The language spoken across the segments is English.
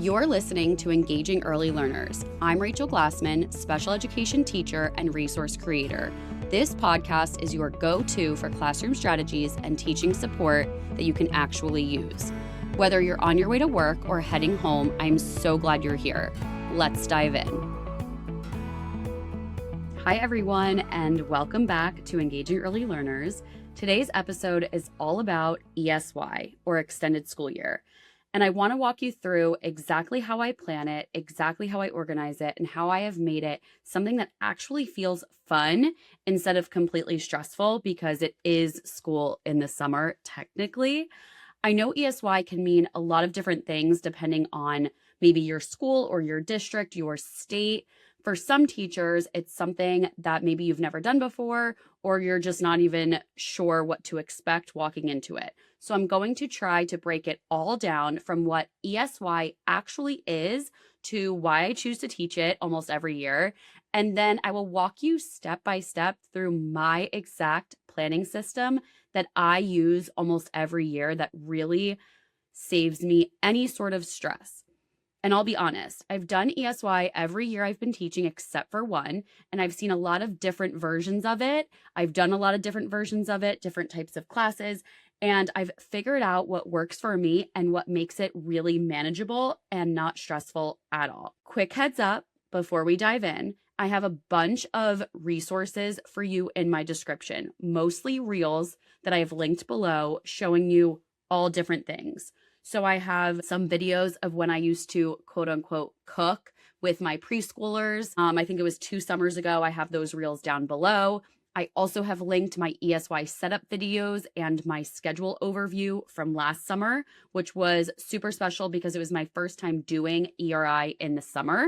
You're listening to Engaging Early Learners. I'm Rachel Glassman, special education teacher and resource creator. This podcast is your go-to for classroom strategies and teaching support that you can actually use. Whether you're on your way to work or heading home, I'm so glad you're here. Let's dive in. Hi, everyone, and welcome back to Engaging Early Learners. Today's episode is all about ESY, or Extended School Year. And I want to walk you through exactly how I plan it, exactly how I organize it, and how I have made it something that actually feels fun instead of completely stressful, because it is school in the summer, technically. I know ESY can mean a lot of different things depending on maybe your school or your district, your state. For some teachers, it's something that maybe you've never done before, or you're just not even sure what to expect walking into it. So I'm going to try to break it all down from what ESY actually is to why I choose to teach it almost every year. And then I will walk you step by step through my exact planning system that I use almost every year that really saves me any sort of stress. And I'll be honest, I've done ESY every year I've been teaching except for one, and I've seen a lot of different versions of it. I've done a lot of different versions of it, different types of classes, and I've figured out what works for me and what makes it really manageable and not stressful at all. Quick heads up before we dive in, I have a bunch of resources for you in my description, mostly reels that I have linked below showing you all different things. So I have some videos of when I used to quote unquote cook with my preschoolers. I think it was 2 summers ago. I have those reels down below. I also have linked my ESY setup videos and my schedule overview from last summer, which was super special because it was my first time doing ERI in the summer.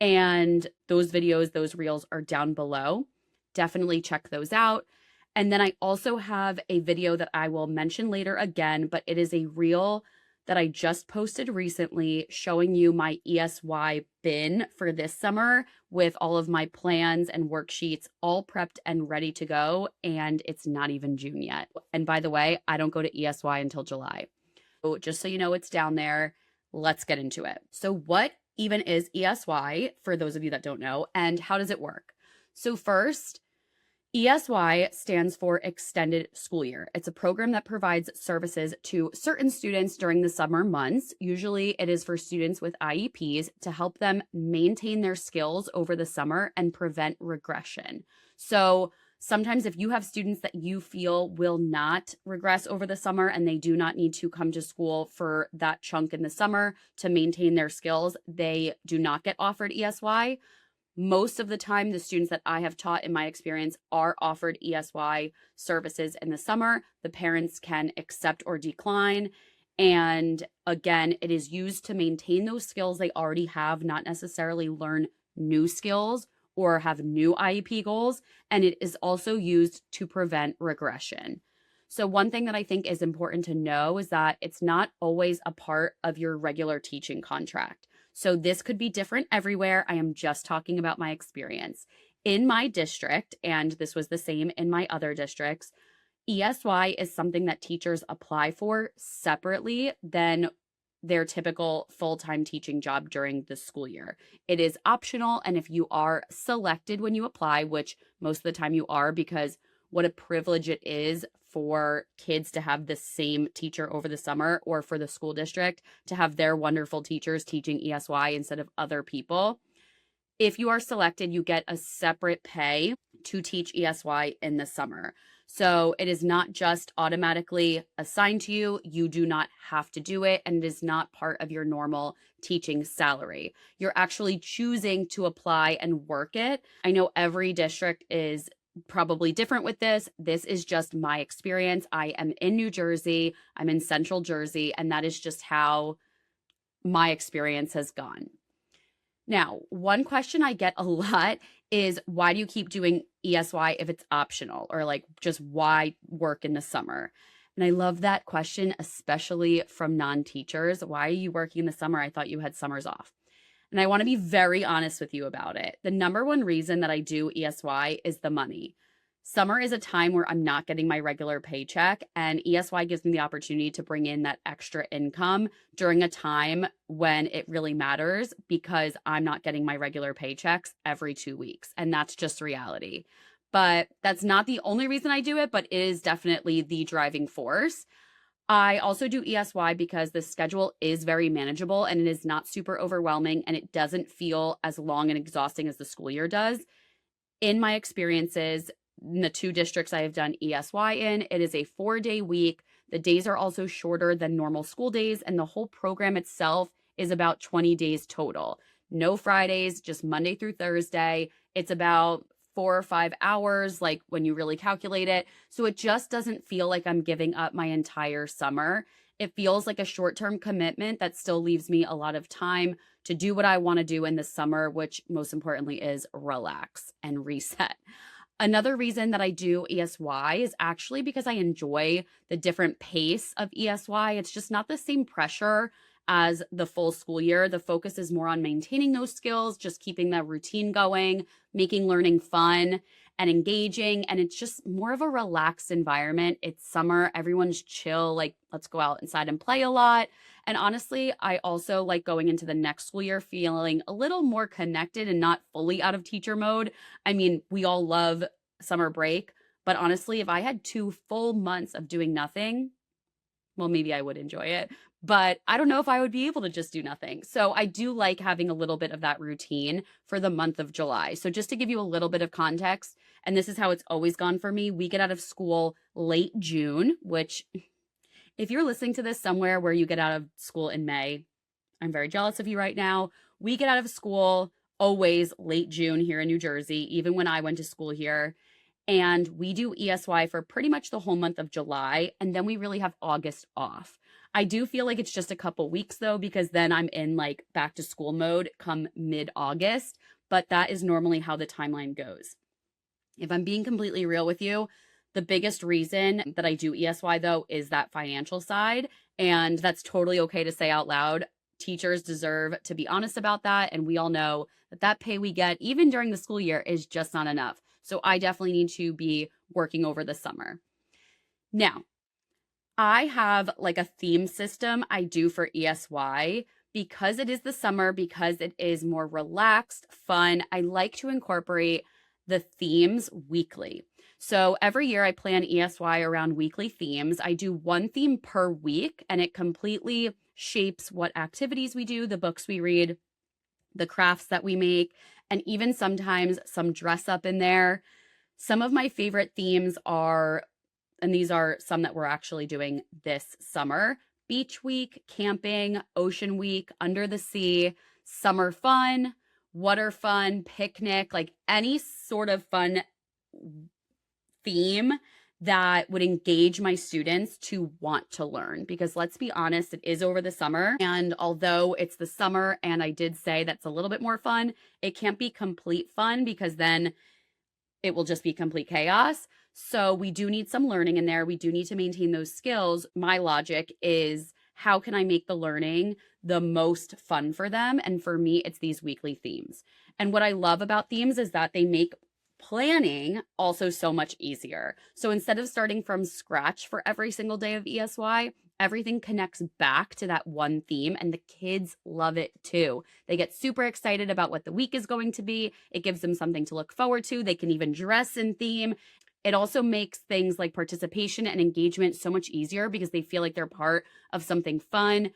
And those videos, those reels are down below. Definitely check those out. And then I also have a video that I will mention later again, but it is a reel that I just posted recently showing you my ESY bin for this summer with all of my plans and worksheets all prepped and ready to go. And it's not even June yet. And by the way, I don't go to ESY until July. So just so you know, it's down there. Let's get into it. So what even is ESY for those of you that don't know, and how does it work? So first, ESY stands for Extended School Year. It's a program that provides services to certain students during the summer months. Usually it is for students with IEPs to help them maintain their skills over the summer and prevent regression. So sometimes if you have students that you feel will not regress over the summer and they do not need to come to school for that chunk in the summer to maintain their skills, they do not get offered ESY. Most of the time, the students that I have taught in my experience are offered ESY services in the summer. The parents can accept or decline. And again, it is used to maintain those skills they already have, not necessarily learn new skills or have new IEP goals. And it is also used to prevent regression. So one thing that I think is important to know is that it's not always a part of your regular teaching contract. So this could be different everywhere. I am just talking about my experience. In my district, and this was the same in my other districts, ESY is something that teachers apply for separately than their typical full-time teaching job during the school year. It is optional, and if you are selected when you apply, which most of the time you are, because what a privilege it is for kids to have the same teacher over the summer, or for the school district to have their wonderful teachers teaching ESY instead of other people. If you are selected, you get a separate pay to teach ESY in the summer. So it is not just automatically assigned to you. You do not have to do it, and it is not part of your normal teaching salary. You're actually choosing to apply and work it. I know every district is probably different with this. This is just my experience. I am in New Jersey. I'm in Central Jersey, and that is just how my experience has gone. Now, one question I get a lot is, why do you keep doing ESY if it's optional, or like just why work in the summer? And I love that question, especially from non-teachers. Why are you working in the summer? I thought you had summers off. And I want to be very honest with you about it. The number one reason that I do ESY is the money. Summer is a time where I'm not getting my regular paycheck, and ESY gives me the opportunity to bring in that extra income during a time when it really matters because I'm not getting my regular paychecks every 2 weeks. And that's just reality. But that's not the only reason I do it, but it is definitely the driving force. I also do ESY because the schedule is very manageable and it is not super overwhelming and it doesn't feel as long and exhausting as the school year does. In my experiences, in the 2 districts I have done ESY in, it is a 4-day week. The days are also shorter than normal school days, and the whole program itself is about 20 days total. No Fridays, just Monday through Thursday. It's about 4 or 5 hours, like when you really calculate it. So it just doesn't feel like I'm giving up my entire summer. It feels like a short-term commitment that still leaves me a lot of time to do what I want to do in the summer, which most importantly is relax and reset. Another reason that I do ESY is actually because I enjoy the different pace of ESY. It's just not the same pressure as the full school year. The focus is more on maintaining those skills, just keeping that routine going, making learning fun and engaging. And it's just more of a relaxed environment. It's summer, everyone's chill, like let's go out inside and play a lot. And honestly, I also like going into the next school year feeling a little more connected and not fully out of teacher mode. I mean, we all love summer break, but honestly, if I had 2 full months of doing nothing, well, maybe I would enjoy it, but I don't know if I would be able to just do nothing. So I do like having a little bit of that routine for the month of July. So just to give you a little bit of context, and this is how it's always gone for me, we get out of school late June, which if you're listening to this somewhere where you get out of school in May, I'm very jealous of you right now. We get out of school always late June here in New Jersey, even when I went to school here. And we do ESY for pretty much the whole month of July. And then we really have August off. I do feel like it's just a couple weeks though, because then I'm in like back to school mode come mid-August. But that is normally how the timeline goes. If I'm being completely real with you, the biggest reason that I do ESY though is that financial side. And that's totally okay to say out loud. Teachers deserve to be honest about that. And we all know that that pay we get, even during the school year, is just not enough. So I definitely need to be working over the summer. Now, I have like a theme system I do for ESY because it is the summer, because it is more relaxed, fun. I like to incorporate the themes weekly. So every year I plan ESY around weekly themes. I do one theme per week, and it completely shapes what activities we do, the books we read, the crafts that we make, and even sometimes some dress up in there. Some of my favorite themes are, and these are some that we're actually doing this summer: beach week, camping, ocean week, under the sea, summer fun, water fun, picnic, like any sort of fun theme that would engage my students to want to learn. Because let's be honest, it is over the summer. And although it's the summer, and I did say that's a little bit more fun, it can't be complete fun because then it will just be complete chaos. So we do need some learning in there. We do need to maintain those skills. My logic is, how can I make the learning the most fun for them? And for me, it's these weekly themes. And what I love about themes is that they make planning also so much easier. So instead of starting from scratch for every single day of ESY, everything connects back to that one theme, and the kids love it too. They get super excited about what the week is going to be. It gives them something to look forward to. They can even dress in theme. It also makes things like participation and engagement so much easier because they feel like they're part of something fun.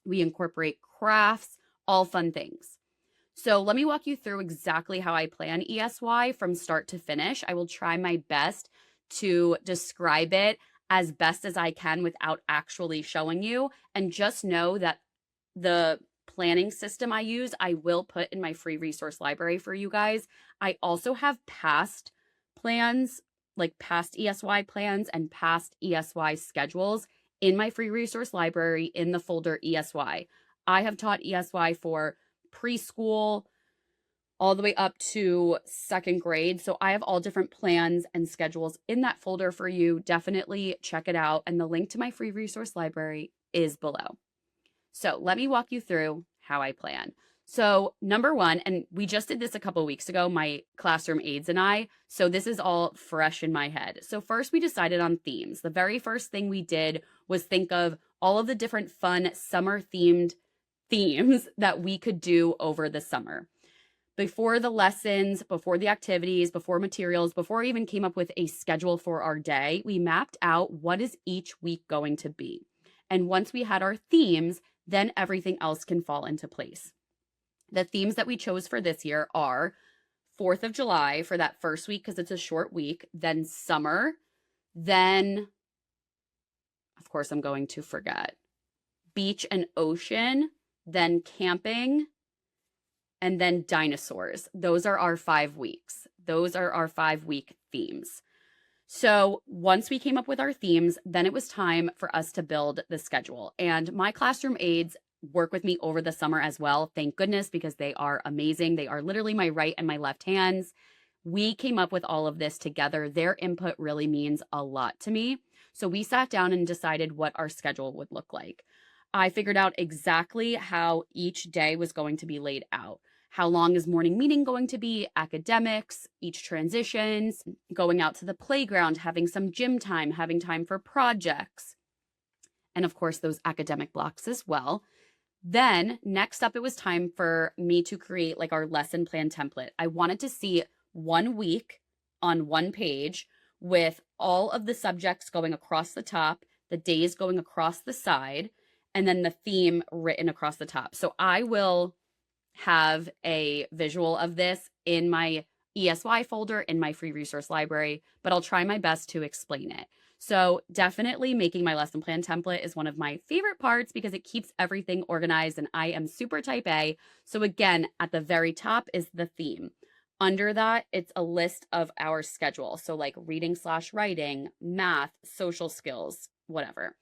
We incorporate crafts, all fun things. So let me walk you through exactly how I plan ESY from start to finish. I will try my best to describe it as best as I can without actually showing you. And just know that the planning system I use, I will put in my free resource library for you guys. I also have past plans, like past ESY plans and past ESY schedules in my free resource library in the folder ESY. I have taught ESY for preschool all the way up to second grade. So I have all different plans and schedules in that folder for you. Definitely check it out. And the link to my free resource library is below. So let me walk you through how I plan. So, number one, and we just did this a couple weeks ago, my classroom aides and I. So, this is all fresh in my head. So, first, we decided on themes. The very first thing we did was think of all of the different fun summer themed themes that we could do over the summer. Before the lessons, before the activities, before materials, before we even came up with a schedule for our day, we mapped out what is each week going to be. And once we had our themes, then everything else can fall into place. The themes that we chose for this year are 4th of July for that first week because it's a short week, then summer, then, of course, I'm going to forget, beach and ocean, then camping, and then dinosaurs. Those are our 5 weeks. Those are our 5-week themes. So once we came up with our themes, then it was time for us to build the schedule. And my classroom aides work with me over the summer as well. Thank goodness, because they are amazing. They are literally my right and my left hands. We came up with all of this together. Their input really means a lot to me. So we sat down and decided what our schedule would look like. I figured out exactly how each day was going to be laid out. How long is morning meeting going to be? Academics, each transitions, going out to the playground, having some gym time, having time for projects, and of course those academic blocks as well. Then next up, it was time for me to create like our lesson plan template. I wanted to see 1 week on 1 page with all of the subjects going across the top, the days going across the side, and then the theme written across the top. So I will have a visual of this in my ESY folder in my free resource library, but I'll try my best to explain it. So definitely making my lesson plan template is one of my favorite parts because it keeps everything organized, and I am super type A. So again, at the very top is the theme. Under that, it's a list of our schedule. So like reading/writing, math, social skills, whatever.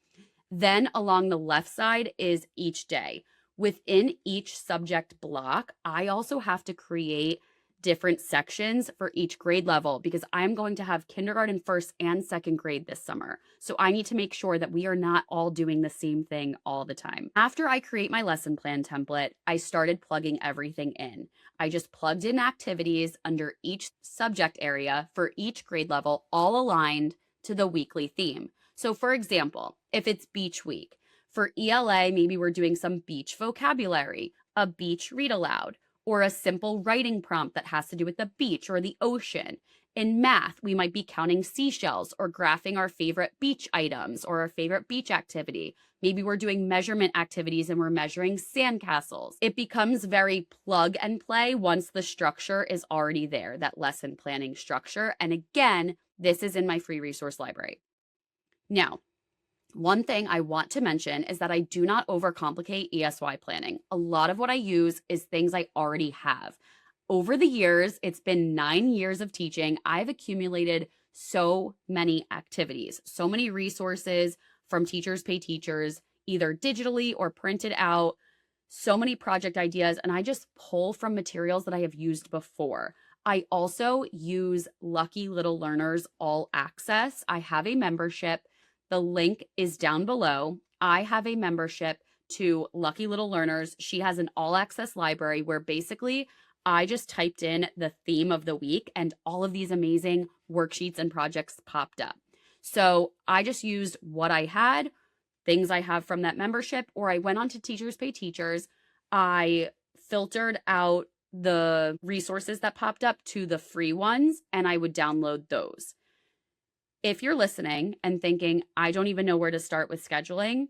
Then along the left side is each day. Within each subject block, I also have to create different sections for each grade level because I'm going to have kindergarten, first and second grade this summer. So I need to make sure that we are not all doing the same thing all the time. After I create my lesson plan template, I started plugging everything in. I just plugged in activities under each subject area for each grade level, all aligned to the weekly theme. So for example, if it's beach week, for ELA, maybe we're doing some beach vocabulary, a beach read aloud, or a simple writing prompt that has to do with the beach or the ocean. In math, we might be counting seashells or graphing our favorite beach items or our favorite beach activity. Maybe we're doing measurement activities and we're measuring sandcastles. It becomes very plug and play once the structure is already there, that lesson planning structure. And again, this is in my free resource library. Now, one thing I want to mention is that I do not overcomplicate ESY planning. A lot of what I use is things I already have. Over the years, it's been 9 years of teaching. I've accumulated so many activities, so many resources from Teachers Pay Teachers, either digitally or printed out, so many project ideas, and I just pull from materials that I have used before. I also use Lucky Little Learners All Access. I have a membership. The link is down below. I have a membership to Lucky Little Learners. She has an all access library where basically I just typed in the theme of the week and all of these amazing worksheets and projects popped up. So I just used what I had, things I have from that membership, or I went on to Teachers Pay Teachers. I filtered out the resources that popped up to the free ones, and I would download those. If you're listening and thinking, I don't even know where to start with scheduling,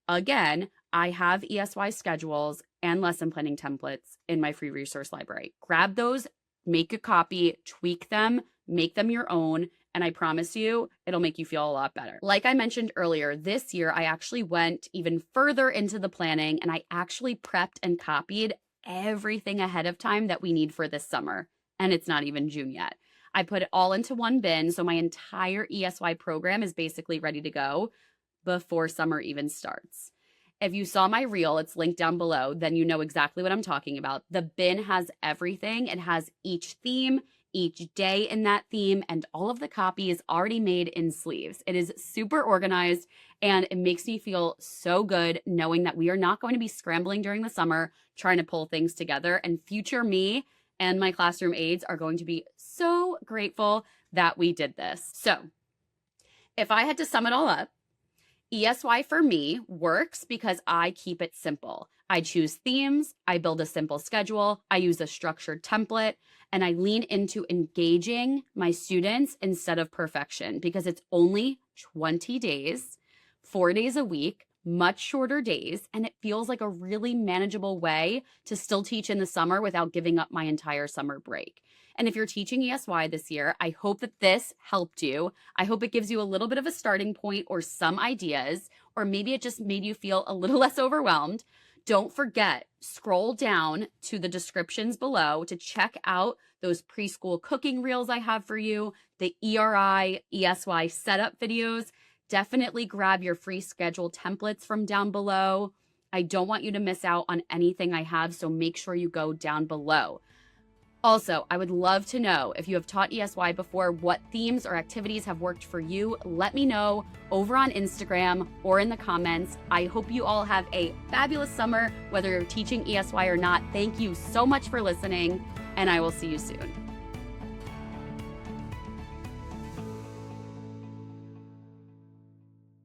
again, I have ESY schedules and lesson planning templates in my free resource library. Grab those, make a copy, tweak them, make them your own, and I promise you, it'll make you feel a lot better. Like I mentioned earlier, this year I actually went even further into the planning and I actually prepped and copied everything ahead of time that we need for this summer. And it's not even June yet. I put it all into one bin, so my entire ESY program is basically ready to go before summer even starts. If you saw my reel, it's linked down below, then you know exactly what I'm talking about. The bin has everything. It has each theme, each day in that theme, and all of the copy is already made in sleeves. It is super organized, And it makes me feel so good knowing that we are not going to be scrambling during the summer trying to pull things together. And future me and my classroom aides are going to be so grateful that we did this. So if I had to sum it all up, ESY for me works because I keep it simple. I choose themes, I build a simple schedule, I use a structured template, and I lean into engaging my students instead of perfection because it's only 20 days, 4 days a week, much shorter days, and it feels like a really manageable way to still teach in the summer without giving up my entire summer break. And if you're teaching ESY this year, I hope that this helped you. I hope it gives you a little bit of a starting point or some ideas, or maybe it just made you feel a little less overwhelmed. Don't forget, scroll down to the descriptions below to check out those preschool cooking reels I have for you, the ERI, ESY setup videos. Definitely grab your free schedule templates from down below. I don't want you to miss out on anything I have, so make sure you go down below. Also, I would love to know if you have taught ESY before, what themes or activities have worked for you. Let me know over on Instagram or in the comments. I hope you all have a fabulous summer, whether you're teaching ESY or not. Thank you so much for listening, and I will see you soon.